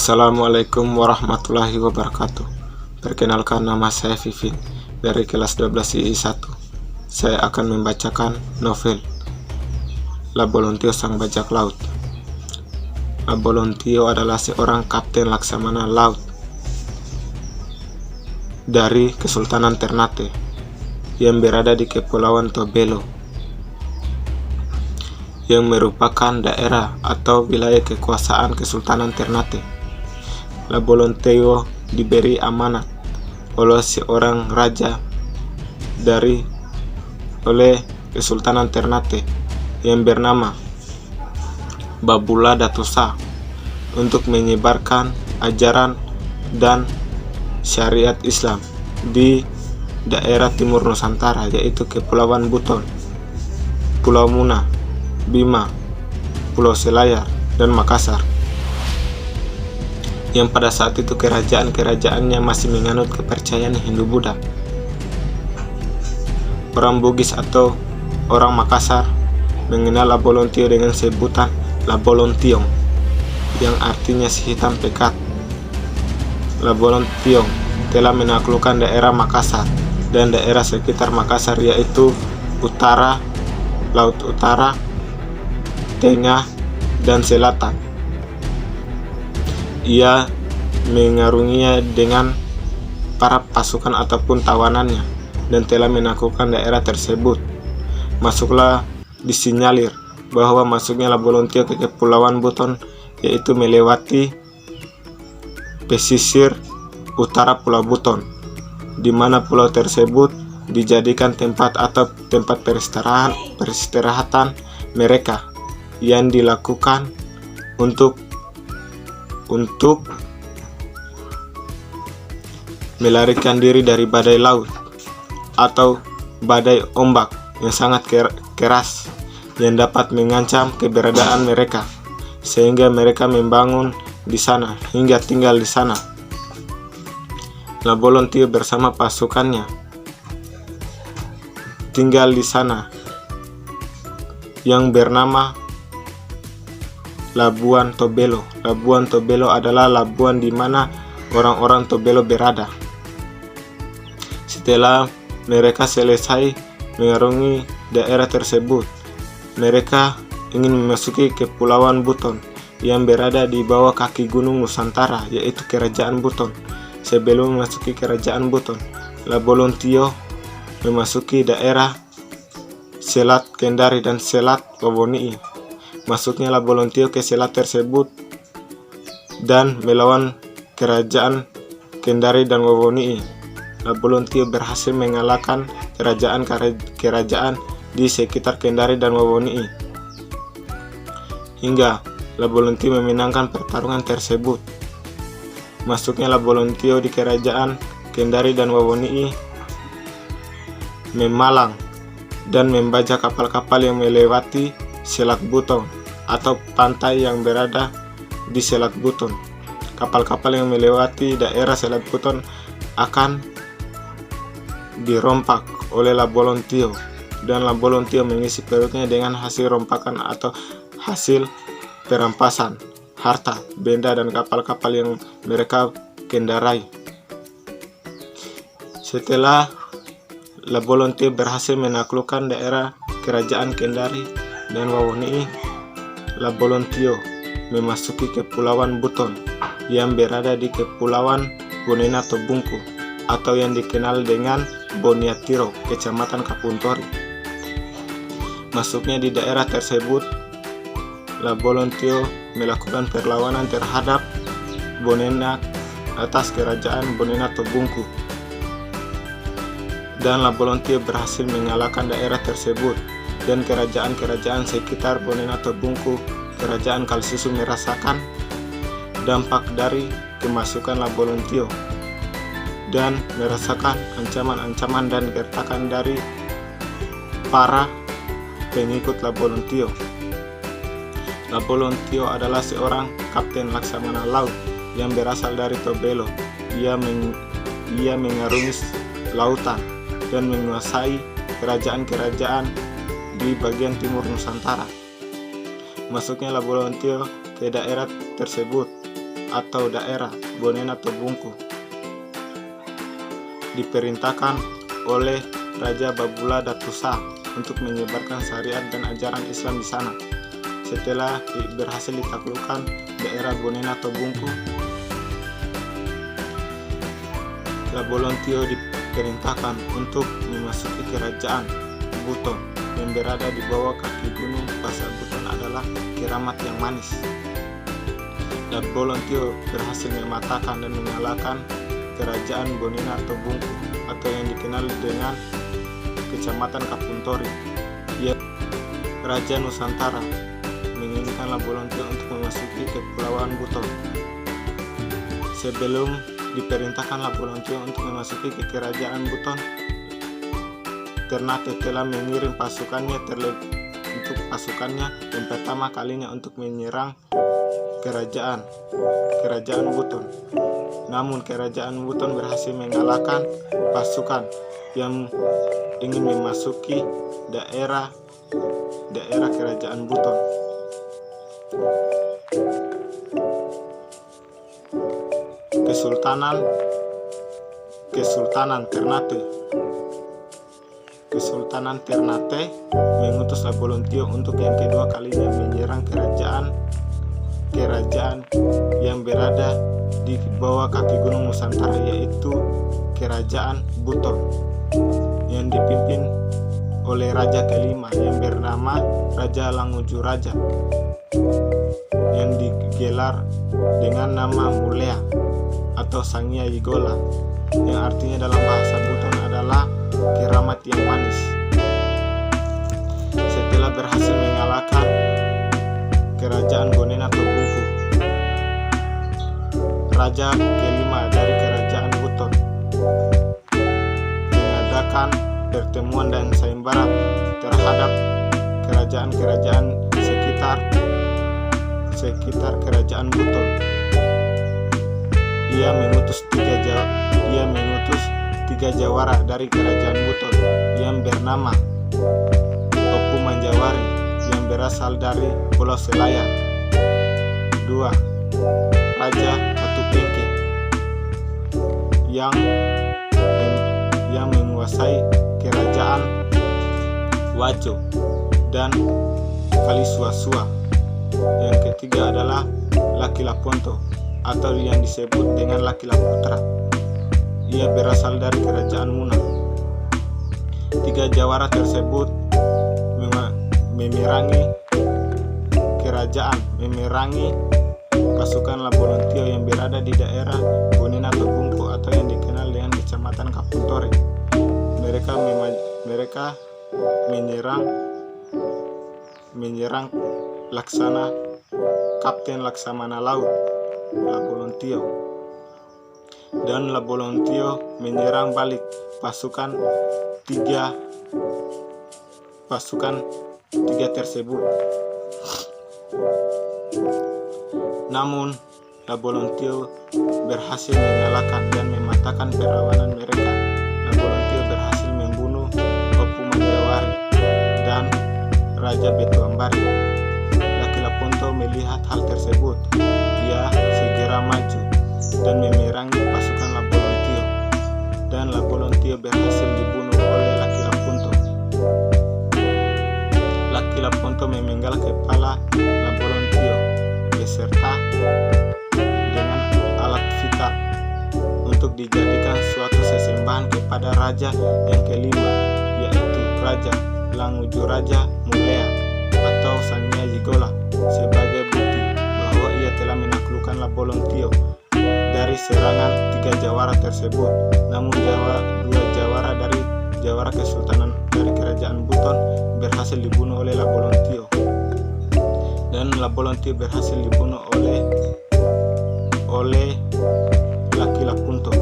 Assalamualaikum warahmatullahi wabarakatuh. Perkenalkan, nama saya Vivin dari kelas 12 II 1. Saya akan membacakan novel La Bolontio Sang Bajak Laut. La Bolontio adalah seorang kapten laksamana laut dari Kesultanan Ternate yang berada di Kepulauan Tobelo, yang merupakan daerah atau wilayah kekuasaan Kesultanan Ternate. La Bolontio diberi amanat oleh seorang raja oleh Kesultanan Ternate yang bernama Babullah Datusa untuk menyebarkan ajaran dan syariat Islam di daerah timur Nusantara, yaitu Kepulauan Buton, Pulau Muna, Bima, Pulau Selayar, dan Makassar, yang pada saat itu kerajaan-kerajaannya masih menganut kepercayaan Hindu-Buddha. Orang Bugis atau orang Makassar mengenal La Bolontio dengan sebutan La Bolontiong, yang artinya si hitam pekat. La Bolontiong telah menaklukkan daerah Makassar dan daerah sekitar Makassar, yaitu utara, laut utara, tengah, dan selatan. Ia mengarunginya dengan para pasukan ataupun tawanannya dan telah menaklukkan daerah tersebut. Masuklah disinyalir bahwa masuknya La Bolontio ke Kepulauan Buton yaitu melewati pesisir utara Pulau Buton, di mana pulau tersebut dijadikan tempat peristirahatan mereka yang dilakukan untuk melarikan diri dari badai laut atau badai ombak yang sangat keras yang dapat mengancam keberadaan mereka, sehingga mereka membangun di sana hingga tinggal di sana. La Bolontio bersama pasukannya tinggal di sana yang bernama Labuan Tobelo. Labuan Tobelo adalah labuan di mana orang-orang Tobelo berada. Setelah mereka selesai mengarungi daerah tersebut, mereka ingin memasuki Kepulauan Buton yang berada di bawah kaki Gunung Nusantara, yaitu Kerajaan Buton. Sebelum memasuki Kerajaan Buton, La Bolontio memasuki daerah Selat Kendari dan Selat Wawonii. Masuknya La Bolontio ke selat tersebut dan melawan Kerajaan Kendari dan Wawonii. La Bolontio berhasil mengalahkan kerajaan di sekitar Kendari dan Wawonii, hingga La Bolontio memenangkan pertarungan tersebut. Masuknya La Bolontio di Kerajaan Kendari dan Wawonii memalang dan membajak kapal-kapal yang melewati Selat Buton atau pantai yang berada di Selat Buton. Kapal-kapal yang melewati daerah Selat Buton akan dirompak oleh La Bolontio, dan La Bolontio mengisi perutnya dengan hasil rompakan atau hasil perampasan harta, benda, dan kapal-kapal yang mereka kendarai. Setelah La Bolontio berhasil menaklukkan daerah Kerajaan Kendari dan Wawonii, La Bolontio memasuki Kepulauan Buton yang berada di Kepulauan Bonena Tobungku atau yang dikenal dengan Boniatiro, Kecamatan Kapuntori. Masuknya di daerah tersebut, La Bolontio melakukan perlawanan terhadap Bonena atas Kerajaan Bonena Tobungku, dan La Bolontio berhasil mengalahkan daerah tersebut, dan kerajaan-kerajaan sekitar Bonena Tobungku, Kerajaan Kalsusu merasakan dampak dari kemasukan La Bolontio dan merasakan ancaman-ancaman dan gertakan dari para pengikut La Bolontio. La Bolontio adalah seorang kapten laksamana laut yang berasal dari Tobelo. Ia mengarungi lautan dan menguasai kerajaan-kerajaan di bagian timur Nusantara. Masuknya La Bolontio ke daerah tersebut atau daerah Bonena Tobungku diperintahkan oleh Raja Babula Datusa untuk menyebarkan syariat dan ajaran Islam di sana. Setelah berhasil ditaklukkan daerah Bonena Tobungku, Labolontio diperintahkan untuk memasuki kerajaan Buton yang berada di bawah kaki gunung. Bahasa Buton adalah Keramat yang Manis. Labolontio berhasil mematakan dan mengalahkan kerajaan Bonena Tobungku atau yang dikenal dengan Kecamatan Kapuntori. Raja Nusantara menginginkan Labolontio untuk memasuki Kepulauan Buton. Sebelum diperintahkan Labolontio untuk memasuki ke kerajaan Buton, Ternate telah mengirim pasukannya yang pertama kalinya untuk menyerang kerajaan Buton. Namun kerajaan Buton berhasil mengalahkan pasukan yang ingin memasuki daerah kerajaan Buton. Kesultanan Ternate mengutus Labolontio untuk yang kedua kalinya menyerang kerajaan yang berada di bawah kaki gunung Nusantara, yaitu kerajaan Buton yang dipimpin oleh raja kelima yang bernama Raja Langujuraja yang digelar dengan nama Mulea atau Sangya Yigola, yang artinya dalam bahasa Buton adalah Keramat yang Manis. Setelah berhasil mengalahkan kerajaan Bonena Tobungku, raja kelima dari kerajaan Buton mengadakan pertemuan dan sayembara terhadap kerajaan-kerajaan sekitar kerajaan Buton. Ia mengutus tiga jawara dari kerajaan Buton yang bernama Opu Manjawari yang berasal dari Pulau Selayar. 2. Raja Patupingke yang menguasai kerajaan Wajo dan Kalisuasua. Yang ketiga adalah Laki Laponto atau yang disebut dengan Laki Laputra. Ia berasal dari kerajaan Muna. 3 jawara tersebut memerangi pasukan Labolontio yang berada di daerah Bonena Tobungku atau yang dikenal dengan Kecamatan Kapuntori. Mereka menyerang Kapten Laksamana Laut Labolontio, dan Labolontio menyerang balik pasukan tiga tersebut. Namun Labolontio berhasil mengalahkan dan mematahkan perlawanan mereka. Labolontio berhasil membunuh Opu Manjawari dan Raja Betuambari. Laki Laponto melihat hal tersebut. Dia segera maju dan memerangi pasukan Labolontio, dan Labolontio berhasil dibunuh oleh Laki Laponto. Laki Laponto memenggal kepala Labolontio beserta dengan alat vital untuk dijadikan suatu sesembahan kepada raja yang kelima, yaitu Raja Langujuraja Mulea atau Sangya Yigola, sebagai bukti bahwa ia telah menaklukkan Labolontio dari serangan 3 jawara tersebut. Namun 2 jawara dari jawara kesultanan dari kerajaan Buton berhasil dibunuh oleh Labolontio, dan Labolontio berhasil dibunuh oleh Laki Lapunto,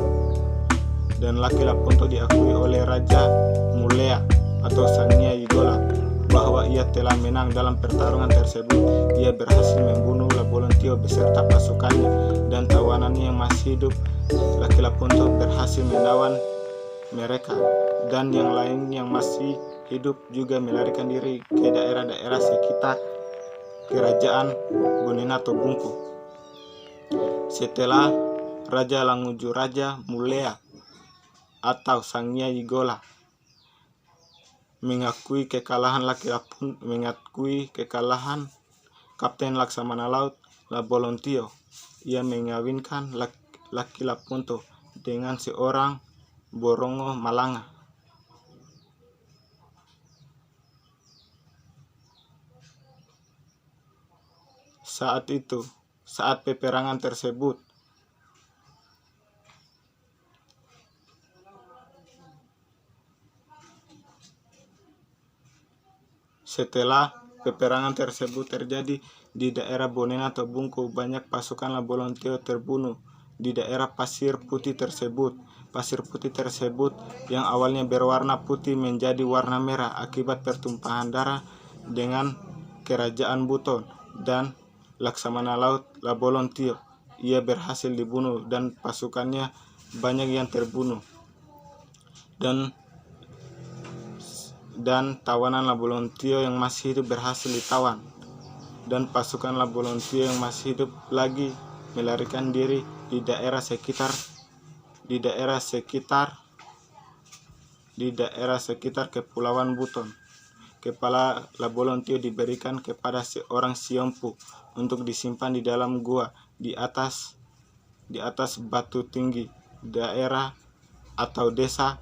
dan Laki Lapunto diakui oleh Raja Mulea atau Sangya Yigola bahwa ia telah menang dalam pertarungan tersebut. Ia berhasil membunuh Labolontio beserta pasukannya dan tawanannya yang masih hidup. Laki Lapunto berhasil melawan mereka, dan yang lain yang masih hidup juga melarikan diri ke daerah-daerah sekitar kerajaan Bonena Tobungku. Setelah Raja Languju Raja Mulea atau Sangnya Yigola mengakui kekalahan Kapten Laksamana Laut Labolontio, ia mengawinkan laki Lapunto dengan seorang Borongo Malanga. Saat peperangan tersebut, setelah peperangan tersebut terjadi di daerah Bonena atau Bungku, banyak pasukan Labolontio terbunuh di daerah pasir putih tersebut. Pasir putih tersebut yang awalnya berwarna putih menjadi warna merah akibat pertumpahan darah dengan kerajaan Buton dan Laksamana Laut Labolontio. Ia berhasil dibunuh dan pasukannya banyak yang terbunuh. Dan tawanan Labolontio yang masih hidup berhasil ditawan, dan pasukan Labolontio yang masih hidup lagi melarikan diri di daerah sekitar Kepulauan Buton. Kepala Labolontio diberikan kepada seorang Siompu untuk disimpan di dalam gua di atas batu tinggi daerah atau desa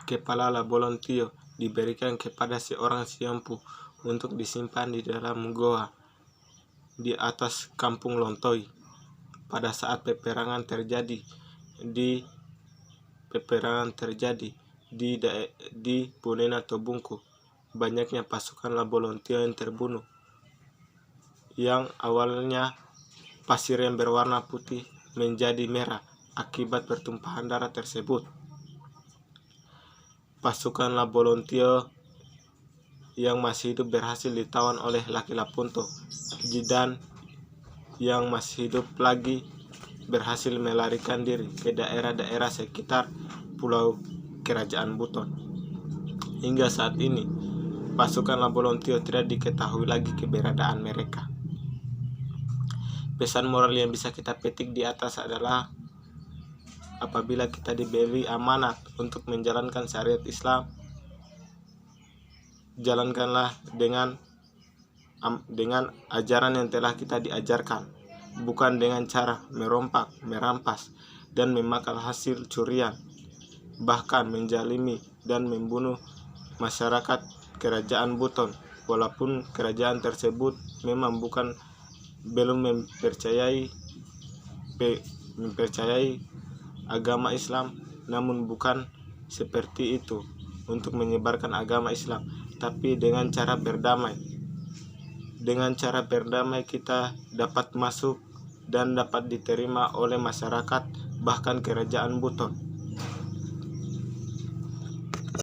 Kepala Labolontio diberikan kepada seorang Siompu untuk disimpan di dalam goa di atas Kampung Lontoi. Pada saat peperangan terjadi di Bonena atau Bungku, banyaknya pasukan Labolontio yang terbunuh, yang awalnya pasir yang berwarna putih menjadi merah akibat pertumpahan darah tersebut. Pasukan Labolontio yang masih hidup berhasil ditawan oleh laki Lapunto, dan yang masih hidup lagi berhasil melarikan diri ke daerah-daerah sekitar pulau kerajaan Buton. Hingga saat ini, pasukan Labolontio tidak diketahui lagi keberadaan mereka. Pesan moral yang bisa kita petik di atas adalah, apabila kita diberi amanat untuk menjalankan syariat Islam, jalankanlah dengan ajaran yang telah kita diajarkan, bukan dengan cara merompak, merampas, dan memakan hasil curian, bahkan menjalimi dan membunuh masyarakat kerajaan Buton, walaupun kerajaan tersebut memang belum mempercayai agama Islam, namun bukan seperti itu untuk menyebarkan agama Islam, tapi dengan cara berdamai. Dengan cara berdamai kita dapat masuk dan dapat diterima oleh masyarakat, bahkan kerajaan Buton.